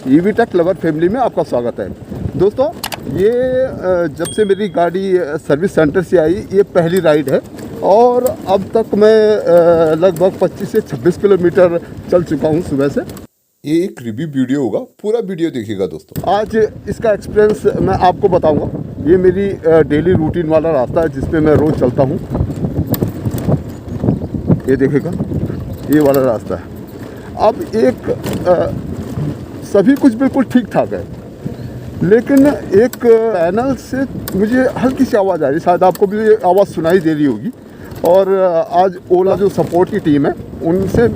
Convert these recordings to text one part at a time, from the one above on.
EV take lover family में आपका स्वागत है। दोस्तों, ये जब से मेरी गाड़ी सर्विस सेंटर से आई, ये पहली राइड है और अब तक मैं लगभग 25 से 26 किलोमीटर चल चुका हूँ सुबह से। ये एक रिव्यू वीडियो होगा, पूरा वीडियो देखिएगा दोस्तों। आज इसका एक्सपीरियंस मैं आपको बताऊंगा। ये मेरी डेली रूटीन वाला रास्ता है जिस पे मैं रोज़ चलता हूँ। ये देखिएगा, ये वाला रास्ता है। अब सभी कुछ बिल्कुल ठीक ठाक है, लेकिन एक पैनल से मुझे हल्की सी आवाज़ आ रही है। शायद आपको भी ये आवाज़ सुनाई दे रही होगी। और आज ओला जो सपोर्ट की टीम है उनसे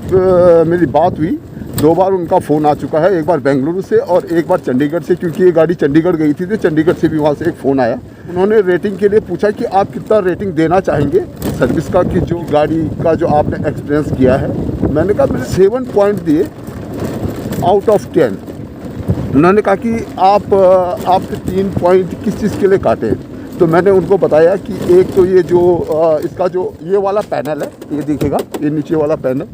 मेरी बात हुई। 2 बार उनका फ़ोन आ चुका है, एक बार बेंगलुरु से और एक बार चंडीगढ़ से, क्योंकि ये गाड़ी चंडीगढ़ गई थी तो चंडीगढ़ से भी वहाँ से एक फ़ोन आया। उन्होंने रेटिंग के लिए पूछा कि आप कितना रेटिंग देना चाहेंगे सर्विस का, कि जो गाड़ी का जो आपने एक्सपीरियंस किया है। मैंने कहा मैंने 7 पॉइंट दिए आउट ऑफ 10। उन्होंने कहा कि आपके 3 पॉइंट किस चीज़ के लिए काटे। तो मैंने उनको बताया कि एक तो ये जो इसका जो ये वाला पैनल है, ये देखिएगा, ये नीचे वाला पैनल,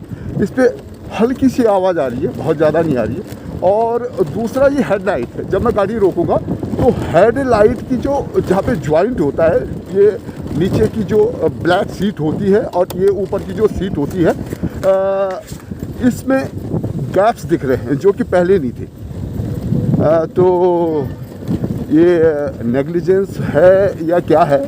इस पर हल्की सी आवाज़ आ रही है, बहुत ज़्यादा नहीं आ रही है। और दूसरा ये हेडलाइट है, जब मैं गाड़ी रोकूंगा तो हेडलाइट की जो जहाँ पे जॉइंट होता है, ये नीचे की जो ब्लैक सीट होती है और ये ऊपर की जो सीट होती है, इसमें गैप्स दिख रहे हैं जो कि पहले नहीं थे। तो ये नेग्लिजेंस है या क्या है,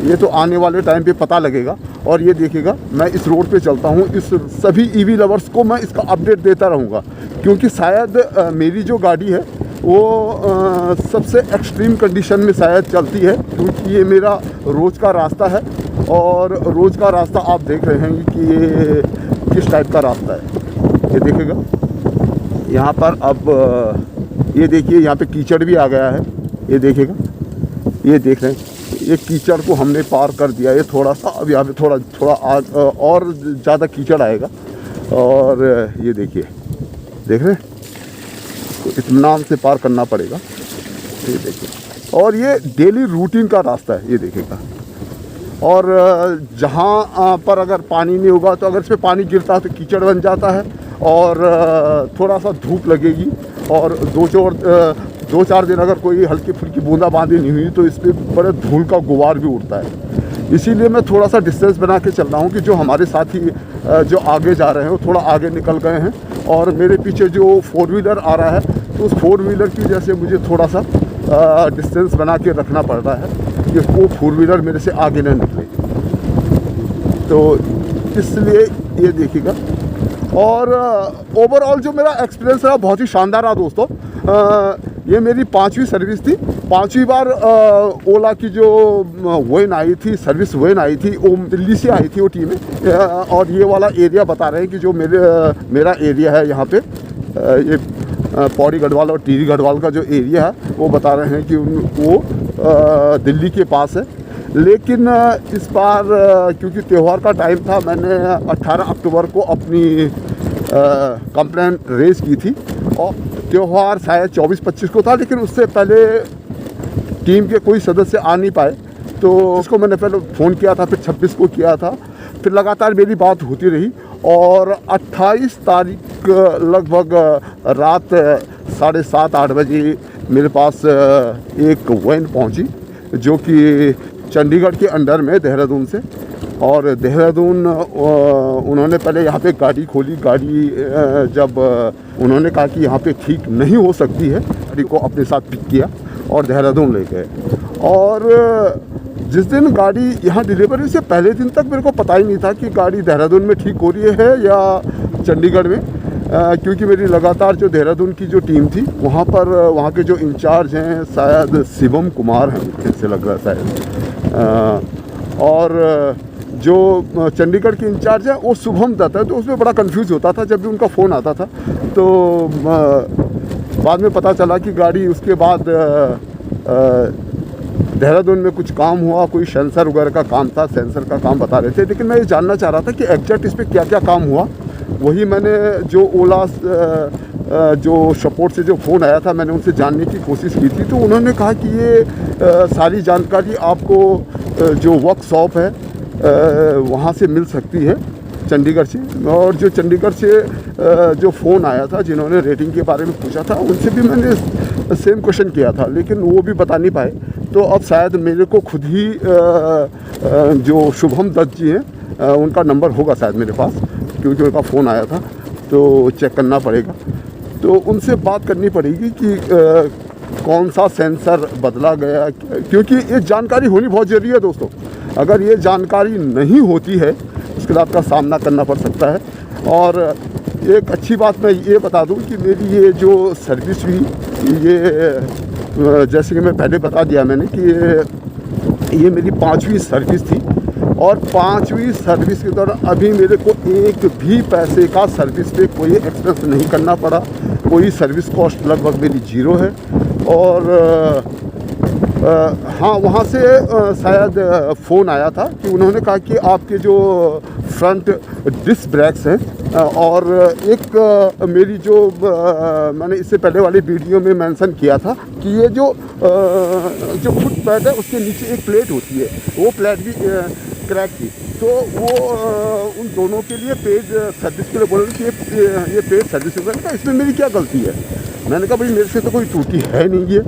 ये तो आने वाले टाइम पे पता लगेगा। और ये देखिएगा, मैं इस रोड पे चलता हूँ, इस सभी ईवी लवर्स को मैं इसका अपडेट देता रहूँगा, क्योंकि शायद मेरी जो गाड़ी है वो सबसे एक्सट्रीम कंडीशन में शायद चलती है, क्योंकि ये मेरा रोज़ का रास्ता है। और रोज़ का रास्ता आप देख रहे हैं कि ये किस टाइप का रास्ता है। ये देखिएगा यहाँ पर, अब ये देखिए यहाँ पे कीचड़ भी आ गया है। ये देखिएगा, ये देख रहे हैं, ये कीचड़ को हमने पार कर दिया। ये थोड़ा सा अब यहाँ पे थोड़ा और ज़्यादा कीचड़ आएगा। और ये देखिए, देख रहे हैं, तो इत्मीनान से पार करना पड़ेगा। ये देखिए, और ये डेली रूटीन का रास्ता है। ये देखिएगा, और जहाँ पर अगर पानी नहीं होगा तो अगर इस पर पानी गिरता है तो कीचड़ बन जाता है और थोड़ा सा धूप लगेगी। और 2-4 दिन अगर कोई हल्की फुल्की बूंदाबांदी नहीं हुई तो इस पर बड़े धूल का गुबार भी उड़ता है। इसीलिए मैं थोड़ा सा डिस्टेंस बना के चल रहा हूँ कि जो हमारे साथी जो आगे जा रहे हैं वो थोड़ा आगे निकल गए हैं। और मेरे पीछे जो 4 व्हीलर आ रहा है, तो उस 4 व्हीलर की वजह से मुझे थोड़ा सा डिस्टेंस बना के रखना पड़ रहा है कि वो 4 व्हीलर मेरे से आगे न निकले। तो इसलिए ये देखिएगा। और ओवरऑल जो मेरा एक्सपीरियंस रहा बहुत ही शानदार रहा दोस्तों। ये मेरी 5वीं सर्विस थी। 5वीं बार ओला की जो वैन आई थी, सर्विस वैन आई थी, वो दिल्ली से आई थी वो टीम में। और ये वाला एरिया बता रहे हैं कि जो मेरा एरिया है यहाँ पे, ये पौड़ी गढ़वाल और टिहरी गढ़वाल का जो एरिया है, वो बता रहे हैं कि वो दिल्ली के पास है। लेकिन इस बार क्योंकि त्यौहार का टाइम था, मैंने 18 अक्टूबर को अपनी कंप्लेंट रेज की थी और त्यौहार शायद 24-25 को था, लेकिन उससे पहले टीम के कोई सदस्य आ नहीं पाए। तो उसको मैंने पहले फ़ोन किया था, फिर 26 को किया था, फिर लगातार मेरी बात होती रही। और 28 तारीख लगभग रात 7:30-8 बजे मेरे पास एक वैन पहुंची, जो कि चंडीगढ़ के अंडर में, देहरादून से। और देहरादून उन्होंने पहले यहाँ पे गाड़ी खोली। गाड़ी जब उन्होंने कहा कि यहाँ पे ठीक नहीं हो सकती है, गाड़ी को अपने साथ पिक किया और देहरादून ले गए। और जिस दिन गाड़ी यहाँ डिलीवरी से पहले दिन तक मेरे को पता ही नहीं था कि गाड़ी देहरादून में ठीक हो रही है या चंडीगढ़ में, क्योंकि मेरी लगातार जो देहरादून की जो टीम थी वहाँ पर, वहाँ के जो इंचार्ज हैं शायद शिवम कुमार हैं, ऐसे लग रहा है शायद। और जो चंडीगढ़ के इंचार्ज है वो शुभम दत्त है। तो उसमें बड़ा कंफ्यूज होता था जब भी उनका फ़ोन आता था। तो बाद में पता चला कि गाड़ी उसके बाद देहरादून में कुछ काम हुआ, कोई सेंसर वगैरह का काम था, सेंसर का काम बता रहे थे। लेकिन मैं ये जानना चाह रहा था कि एग्जैक्ट इस पर क्या क्या काम हुआ। वही मैंने जो ओला जो सपोर्ट से जो फ़ोन आया था, मैंने उनसे जानने की कोशिश की थी। तो उन्होंने कहा कि ये सारी जानकारी आपको जो वर्कशॉप है वहाँ से मिल सकती है। चंडीगढ़ से। और जो चंडीगढ़ से जो फ़ोन आया था, जिन्होंने रेटिंग के बारे में पूछा था, उनसे भी मैंने सेम क्वेश्चन किया था, लेकिन वो भी बता नहीं पाए। तो अब शायद मेरे को खुद ही जो शुभम दत्त जी हैं, उनका नंबर होगा शायद मेरे पास, क्योंकि उनका फ़ोन आया था, तो चेक करना पड़ेगा। तो उनसे बात करनी पड़ेगी कि कौन सा सेंसर बदला गया, क्योंकि ये जानकारी होनी बहुत ज़रूरी है दोस्तों। अगर ये जानकारी नहीं होती है, उसके बाद का सामना करना पड़ सकता है। और एक अच्छी बात मैं ये बता दूं कि मेरी ये जो सर्विस हुई, ये जैसे कि मैं पहले बता दिया मैंने कि ये मेरी 5वीं सर्विस थी, और 5वीं सर्विस के दौरान अभी मेरे को एक भी पैसे का सर्विस पे कोई एक्सपेंस नहीं करना पड़ा। कोई सर्विस कॉस्ट लगभग मेरी 0 है। और हाँ, वहाँ से शायद फ़ोन आया था कि उन्होंने कहा कि आपके जो फ्रंट डिस्क ब्रेक्स हैं, और एक मेरी जो मैंने इससे पहले वाली वीडियो में मेंशन किया था कि ये जो फुट पैड है, उसके नीचे एक प्लेट होती है, वो प्लेट भी क्रैक थी। तो वो उन दोनों के लिए पेड सर्विस के लिए बोल रहे कि ये पेड सर्विस होगा, इसमें मेरी क्या गलती है। मैंने कहा भाई मेरे से तो कोई टूटी है नहीं ये।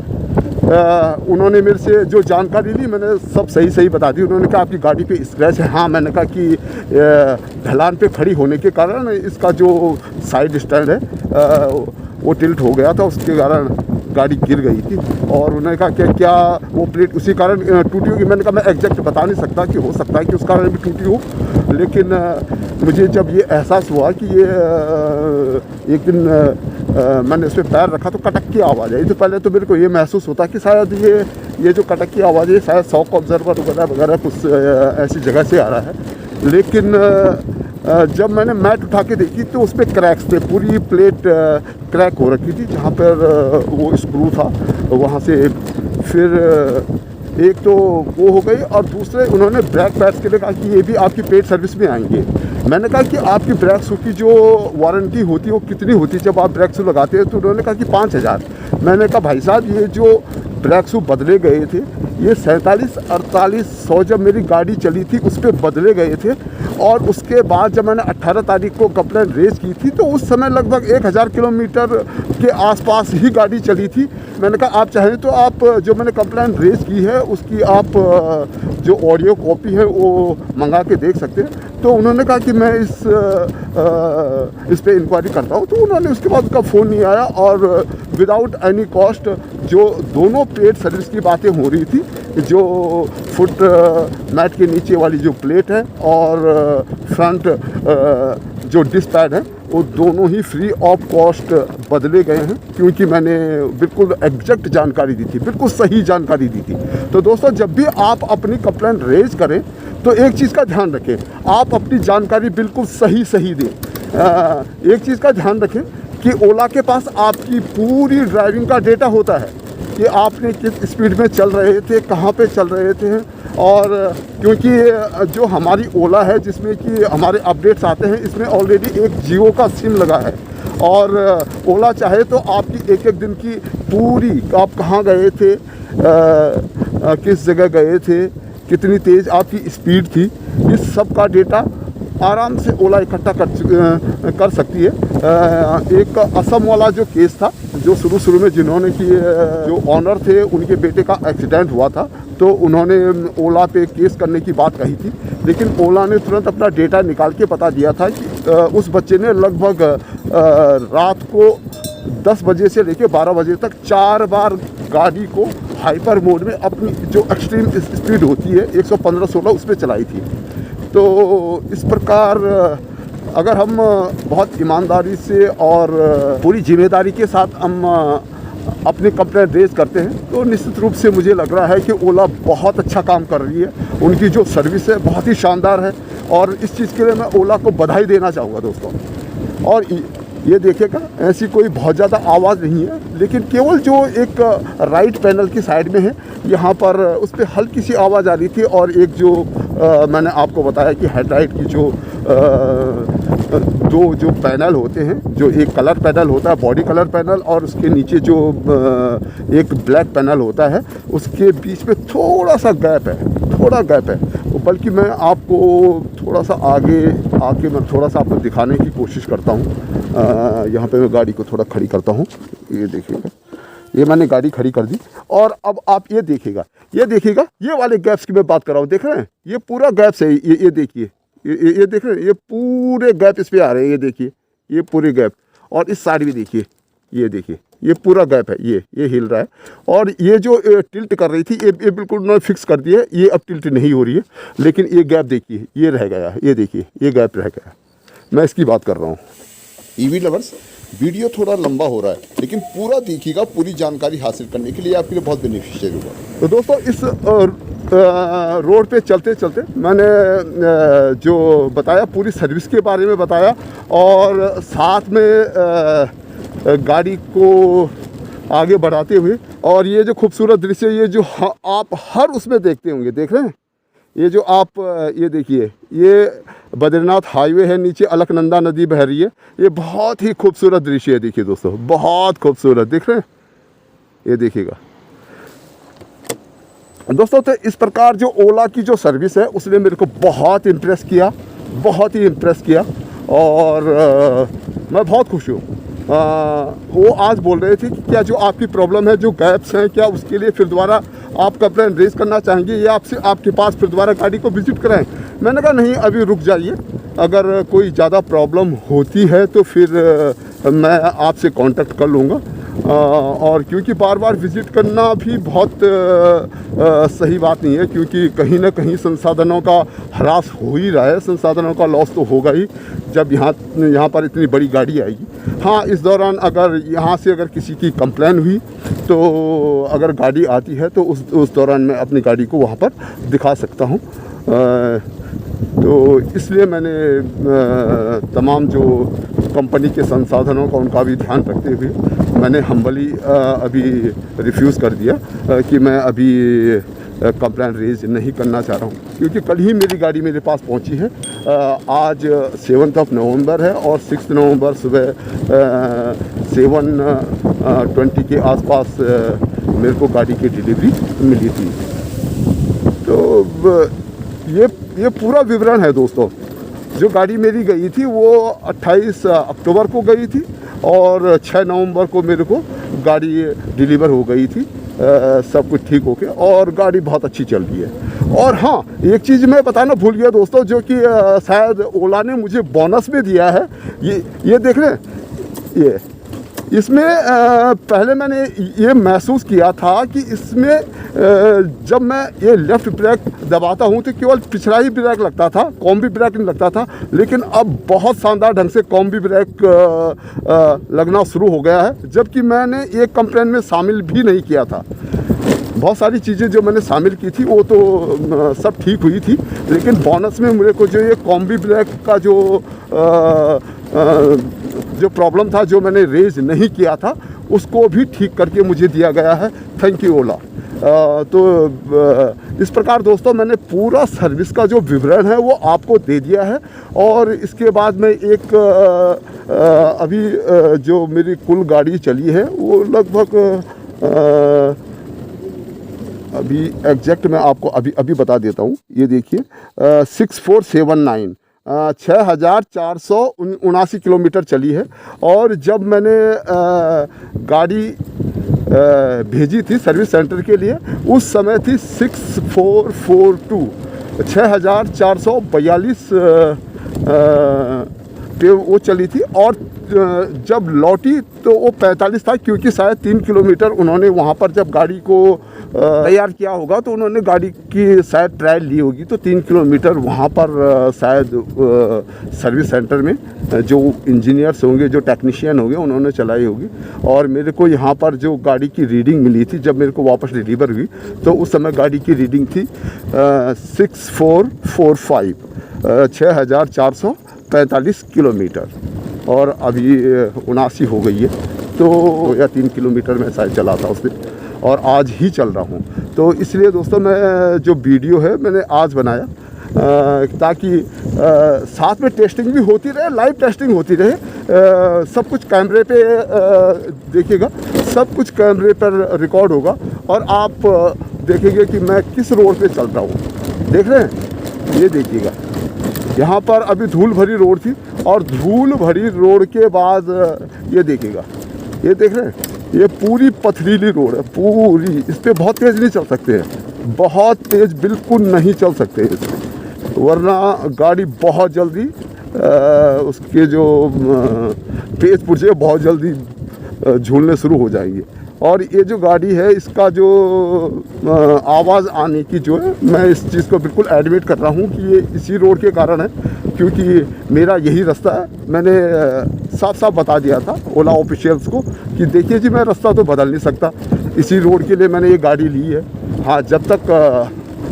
उन्होंने मेरे से जो जानकारी ली, मैंने सब सही बता दी। उन्होंने कहा आपकी गाड़ी पे स्क्रैच है। हाँ, मैंने कहा कि ढलान पे खड़ी होने के कारण इसका जो साइड स्टैंड है वो टिल्ट हो गया था, उसके कारण गाड़ी गिर गई थी। और उन्होंने कहा कि क्या वो प्लेट उसी कारण टूटी होगी। मैंने कहा मैं एग्जैक्ट बता नहीं सकता, कि हो सकता है कि उस कारण भी टूटी हो, लेकिन मुझे जब ये एहसास हुआ कि ये एक दिन मैंने उस पर पैर रखा तो कटक की आवाज़ आई। तो पहले तो मेरे को ये महसूस होता कि शायद ये जो कटक की आवाज़ है शायद शॉक ऑब्जर्वर वगैरह कुछ ऐसी जगह से आ रहा है। लेकिन जब मैंने मैट उठा के देखी तो उस पर क्रैक्स थे, पूरी प्लेट क्रैक हो रखी थी। जहाँ पर वो स्क्रू था वहाँ से फिर एक तो वो हो गई, और दूसरे उन्होंने ब्रेक पैड्स के लिए कहा कि ये भी आपकी पेड सर्विस में आएंगे। मैंने कहा कि आपकी ब्रेक शू की जो वारंटी होती है वो कितनी होती है जब आप ब्रेक शू लगाते हैं। तो उन्होंने कहा कि 5000। मैंने कहा भाई साहब, ये जो ब्रेक शू बदले गए थे ये 47-4800 जब मेरी गाड़ी चली थी उस पर बदले गए थे। और उसके बाद जब मैंने 18 तारीख को कंप्लेंट रेज की थी तो उस समय लगभग 1000 किलोमीटर के आसपास ही गाड़ी चली थी। मैंने कहा आप चाहें तो आप जो मैंने कंप्लेंट रेज की है उसकी आप जो ऑडियो कॉपी है वो मंगा के देख सकते हैं। तो उन्होंने कहा कि मैं इस पे इंक्वायरी करता हूँ। तो उन्होंने उसके बाद उनका फ़ोन नहीं आया, और विदाउट एनी कॉस्ट जो दोनों पेड सर्विस की बातें हो रही थी, जो फुट मैट के नीचे वाली जो प्लेट है और फ्रंट जो डिस्क पैड है, वो दोनों ही फ्री ऑफ कॉस्ट बदले गए हैं, क्योंकि मैंने बिल्कुल एग्जैक्ट जानकारी दी थी, बिल्कुल सही जानकारी दी थी। तो दोस्तों, जब भी आप अपनी कंप्लेंट रेज करें तो एक चीज़ का ध्यान रखें, आप अपनी जानकारी बिल्कुल सही दें। एक चीज़ का ध्यान रखें कि ओला के पास आपकी पूरी ड्राइविंग का डेटा होता है कि आपने किस स्पीड में चल रहे थे, कहाँ पे चल रहे थे। और क्योंकि जो हमारी ओला है जिसमें कि हमारे अपडेट्स आते हैं, इसमें ऑलरेडी एक जियो का सिम लगा है। और ओला चाहे तो आपकी एक दिन की पूरी, आप कहाँ गए थे, किस जगह गए थे, कितनी तेज़ आपकी स्पीड थी, इस सब का डेटा आराम से ओला इकट्ठा कर सकती है। एक असम वाला जो केस था, जो शुरू में जिन्होंने कि जो ऑनर थे उनके बेटे का एक्सीडेंट हुआ था, तो उन्होंने ओला पे केस करने की बात कही थी, लेकिन ओला ने तुरंत अपना डेटा निकाल के बता दिया था कि उस बच्चे ने लगभग रात को 10 बजे से लेकर 12 बजे तक 4 बार गाड़ी को हाइपर मोड में अपनी जो एक्सट्रीम स्पीड होती है 115-16 उस पर चलाई थी। तो इस प्रकार अगर हम बहुत ईमानदारी से और पूरी जिम्मेदारी के साथ हम अपने कंप्लेंट रेज करते हैं तो निश्चित रूप से मुझे लग रहा है कि ओला बहुत अच्छा काम कर रही है। उनकी जो सर्विस है बहुत ही शानदार है, और इस चीज़ के लिए मैं ओला को बधाई देना चाहूँगा दोस्तों। और ये देखिएगा, ऐसी कोई बहुत ज़्यादा आवाज़ नहीं है, लेकिन केवल जो एक राइट पैनल की साइड में है यहाँ पर उस पर हल्की सी आवाज़ आ रही थी। और एक जो मैंने आपको बताया कि हेडलाइट की जो पैनल होते हैं, जो एक कलर पैनल होता है, बॉडी कलर पैनल, और उसके नीचे जो एक ब्लैक पैनल होता है, उसके बीच में थोड़ा सा गैप है, थोड़ा गैप है। वो बल्कि मैं आपको थोड़ा सा आगे आके मैं थोड़ा सा आपको दिखाने की कोशिश करता हूँ। यहाँ पे मैं गाड़ी को थोड़ा खड़ी करता हूँ। ये देखिएगा, ये मैंने गाड़ी खड़ी कर दी और अब आप ये देखिएगा, ये वाले गैप्स की मैं बात कर रहा हूँ। देख रहे हैं, ये पूरा गैप्स है। ये देखिए, ये देख रहे हैं, ये पूरे गैप इस पर आ रहे हैं। ये देखिए, ये पूरे गैप, और इस साइड भी देखिए, ये देखिए, ये पूरा गैप है। ये हिल रहा है। और ये जो टिल्ट कर रही थी, ये बिल्कुल उन्होंने फिक्स कर दिया है। ये अब टिल्ट नहीं हो रही है, लेकिन ये गैप देखिए, ये रह गया है। ये देखिए, ये गैप रह गया। मैं इसकी बात कर रहा हूँ। ईवी लवर्स, वीडियो थोड़ा लंबा हो रहा है, लेकिन पूरा देखिएगा। पूरी जानकारी हासिल करने के लिए आपके लिए बहुत बेनिफिशियल होगा। तो दोस्तों, इस रोड पे चलते चलते मैंने जो बताया, पूरी सर्विस के बारे में बताया, और साथ में गाड़ी को आगे बढ़ाते हुए, और ये जो खूबसूरत दृश्य, ये जो आप हर उसमें देखते होंगे, देख रहे हैं, ये जो आप ये देखिए, ये बद्रीनाथ हाईवे है, नीचे अलकनंदा नदी बह रही है। ये बहुत ही खूबसूरत दृश्य है। देखिए दोस्तों, बहुत खूबसूरत, देख रहे हैं, ये देखिएगा दोस्तों। तो इस प्रकार जो ओला की जो सर्विस है, उसने मेरे को बहुत इम्प्रेस किया, बहुत ही इम्प्रेस किया, और मैं बहुत खुश हूँ। वो आज बोल रहे थे कि क्या जो आपकी प्रॉब्लम है, जो गैप्स हैं, क्या उसके लिए फिर दोबारा आप कंप्लेन रेज करना चाहेंगे, या आपसे आपके पास फिर दोबारा गाड़ी को विजिट कराएं। मैंने कहा नहीं, अभी रुक जाइए, अगर कोई ज़्यादा प्रॉब्लम होती है तो फिर मैं आपसे कांटेक्ट कर लूँगा। और क्योंकि बार बार विज़िट करना भी बहुत सही बात नहीं है, क्योंकि कहीं ना कहीं संसाधनों का ह्रास हो ही रहा है, संसाधनों का लॉस तो होगा ही जब यहाँ पर इतनी बड़ी गाड़ी आएगी। हाँ, इस दौरान अगर यहाँ से अगर किसी की कंप्लेन हुई, तो अगर गाड़ी आती है तो उस दौरान मैं अपनी गाड़ी को वहाँ पर दिखा सकता हूँ। तो इसलिए मैंने तमाम जो कंपनी के संसाधनों का, उनका भी ध्यान रखते हुए मैंने हम्बली अभी रिफ्यूज़ कर दिया कि मैं अभी कंप्लेंट रेज नहीं करना चाह रहा हूँ, क्योंकि कल ही मेरी गाड़ी मेरे पास पहुँची है। आज 7 नवंबर है, और 6 नवंबर सुबह 7:20 के आसपास मेरे को गाड़ी की डिलीवरी मिली थी। तो ये पूरा विवरण है दोस्तों। जो गाड़ी मेरी गई थी वो 28 अक्टूबर को गई थी, और 6 नवंबर को मेरे को गाड़ी डिलीवर हो गई थी। सब कुछ ठीक हो गया, और गाड़ी बहुत अच्छी चल रही है। और हाँ, एक चीज़ मैं बताना भूल गया दोस्तों, जो कि शायद ओला ने मुझे बोनस में दिया है। ये देख रहे हैं, इसमें पहले मैंने ये महसूस किया था कि इसमें जब मैं ये लेफ़्ट ब्रेक दबाता हूँ तो केवल पिछड़ा ही ब्रेक लगता था, कॉम्बी ब्रेक नहीं लगता था। लेकिन अब बहुत शानदार ढंग से कॉम्बी ब्रेक लगना शुरू हो गया है, जबकि मैंने एक कंप्लेन में शामिल भी नहीं किया था। बहुत सारी चीज़ें जो मैंने शामिल की थी वो तो सब ठीक हुई थी, लेकिन बोनस में मेरे को जो ये कॉम्बी ब्रेक का जो प्रॉब्लम था, जो मैंने रेज नहीं किया था, उसको भी ठीक करके मुझे दिया गया है। थैंक यू ओला। तो इस प्रकार दोस्तों, मैंने पूरा सर्विस का जो विवरण है वो आपको दे दिया है। और इसके बाद में एक अभी जो मेरी कुल गाड़ी चली है वो लगभग अभी एग्जैक्ट मैं आपको अभी बता देता हूँ। ये देखिए, 6479 6479 किलोमीटर चली है। और जब मैंने गाड़ी भेजी थी सर्विस सेंटर के लिए, उस समय थी 6442 6442 पे वो चली थी। और जब लौटी तो वो 45 था, क्योंकि शायद 3 किलोमीटर उन्होंने वहाँ पर जब गाड़ी को तैयार किया होगा तो उन्होंने गाड़ी की शायद ट्रायल ली होगी, तो 3 किलोमीटर वहाँ पर शायद सर्विस सेंटर में जो इंजीनियर्स होंगे, जो टेक्नीशियन होंगे, उन्होंने चलाई होगी। और मेरे को यहाँ पर जो गाड़ी की रीडिंग मिली थी जब मेरे को वापस डिलीवर हुई, तो उस समय गाड़ी की रीडिंग थी 6445 6445 किलोमीटर, और अभी 79 हो गई है। तो या 3 किलोमीटर में शायद चला था उसने, और आज ही चल रहा हूँ। तो इसलिए दोस्तों, मैं जो वीडियो है मैंने आज बनाया ताकि साथ में टेस्टिंग भी होती रहे, लाइव टेस्टिंग होती रहे। सब कुछ कैमरे पे देखिएगा, सब कुछ कैमरे पर रिकॉर्ड होगा, और आप देखेंगे कि मैं किस रोड पे चल रहा हूँ। देख रहे हैं, ये देखिएगा, यहाँ पर अभी धूल भरी रोड थी और धूल भरी रोड के बाद ये देखिएगा, ये देख रहे हैं, ये पूरी पथरीली रोड है पूरी। इस पर बहुत तेज़ नहीं चल सकते हैं, बहुत तेज़ बिल्कुल नहीं चल सकते इस पर, वरना गाड़ी बहुत जल्दी उसके जो पेच पुर्जे बहुत जल्दी झूलने शुरू हो जाएंगे। और ये जो गाड़ी है इसका जो आवाज़ आने की जो है, मैं इस चीज़ को बिल्कुल एडमिट कर रहा हूँ कि ये इसी रोड के कारण है, क्योंकि मेरा यही रास्ता है। मैंने साफ साफ बता दिया था ओला ऑफिशियल्स को कि देखिए जी, मैं रास्ता तो बदल नहीं सकता, इसी रोड के लिए मैंने ये गाड़ी ली है। हाँ, जब तक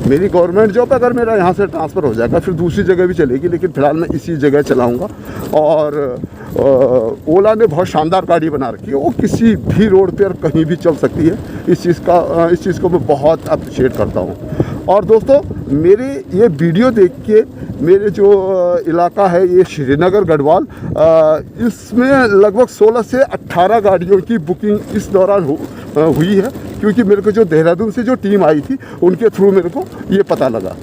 मेरी गवर्नमेंट जॉब अगर मेरा यहाँ से ट्रांसफ़र हो जाएगा फिर दूसरी जगह भी चलेगी, लेकिन फ़िलहाल मैं इसी जगह चलाऊँगा। और ओला ने बहुत शानदार गाड़ी बना रखी है, वो किसी भी रोड पर कहीं भी चल सकती है। इस चीज़ को मैं बहुत अप्रिशिएट करता हूँ। और दोस्तों, मेरे ये वीडियो देख के मेरे जो इलाका है ये श्रीनगर गढ़वाल, इसमें लगभग 16 से 18 गाड़ियों की बुकिंग इस दौरान हुई है, क्योंकि मेरे को जो देहरादून से जो टीम आई थी उनके थ्रू मेरे को ये पता लगा।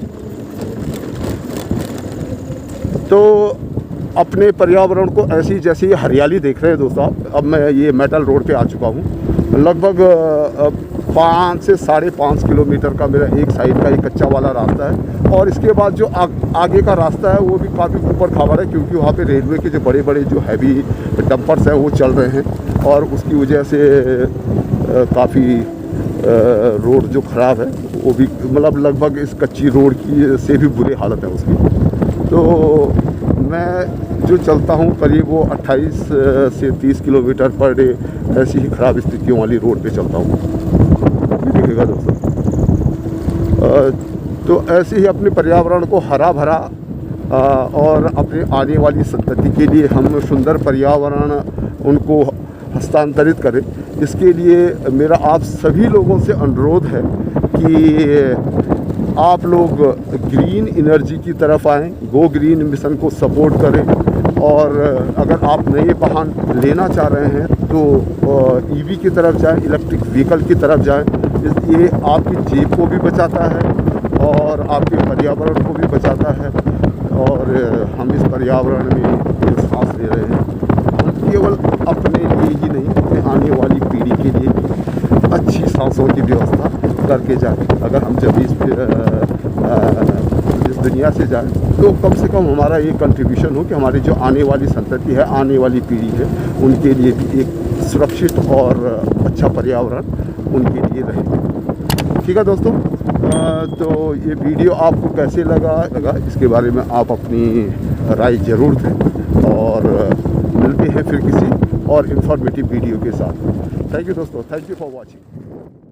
तो अपने पर्यावरण को ऐसी जैसी ये हरियाली देख रहे हैं दोस्तों आप, अब मैं ये मेटल रोड पे आ चुका हूँ। लगभग 5 से 5.5 किलोमीटर का मेरा एक साइड का एक कच्चा वाला रास्ता है, और इसके बाद जो आगे का रास्ता है वो भी काफ़ी ऊपर खावर है, क्योंकि वहाँ पे रेलवे के जो बड़े बड़े जो हैवी डंपर्स हैं वो चल रहे हैं, और उसकी वजह से काफ़ी रोड जो ख़राब है वो भी, मतलब लगभग इस कच्ची रोड की से भी बुरी हालत है उसकी। तो मैं जो चलता हूँ करीब वो 28 से 30 किलोमीटर पर डे ऐसी ही ख़राब स्थितियों वाली रोड पे चलता हूँ, देखिएगा दोस्तों। तो ऐसे ही अपने पर्यावरण को हरा भरा और अपने आने वाली संतति के लिए हम सुंदर पर्यावरण उनको हस्तांतरित करें, इसके लिए मेरा आप सभी लोगों से अनुरोध है कि आप लोग ग्रीन एनर्जी की तरफ आएँ, गो ग्रीन मिशन को सपोर्ट करें। और अगर आप नए वाहन लेना चाह रहे हैं तो ईवी की तरफ जाएं, इलेक्ट्रिक व्हीकल की तरफ जाएं। ये आपकी जेब को भी बचाता है और आपके पर्यावरण को भी बचाता है, और हम इस पर्यावरण में सांस ले रहे हैं। हम केवल अपने लिए ही नहीं, अपने आने वाली पीढ़ी के लिए भी अच्छी सांसों की व्यवस्था करके जाएं। अगर हम जब इस दुनिया से जाएं तो कम से कम हमारा ये कंट्रीब्यूशन हो कि हमारी जो आने वाली संतति है, आने वाली पीढ़ी है, उनके लिए भी एक सुरक्षित और अच्छा पर्यावरण उनके लिए रहे। ठीक है दोस्तों, तो ये वीडियो आपको कैसे लगा इसके बारे में आप अपनी राय ज़रूर दें, और मिलते हैं फिर किसी और इन्फॉर्मेटिव वीडियो के साथ। थैंक यू दोस्तों, थैंक यू फॉर वॉचिंग।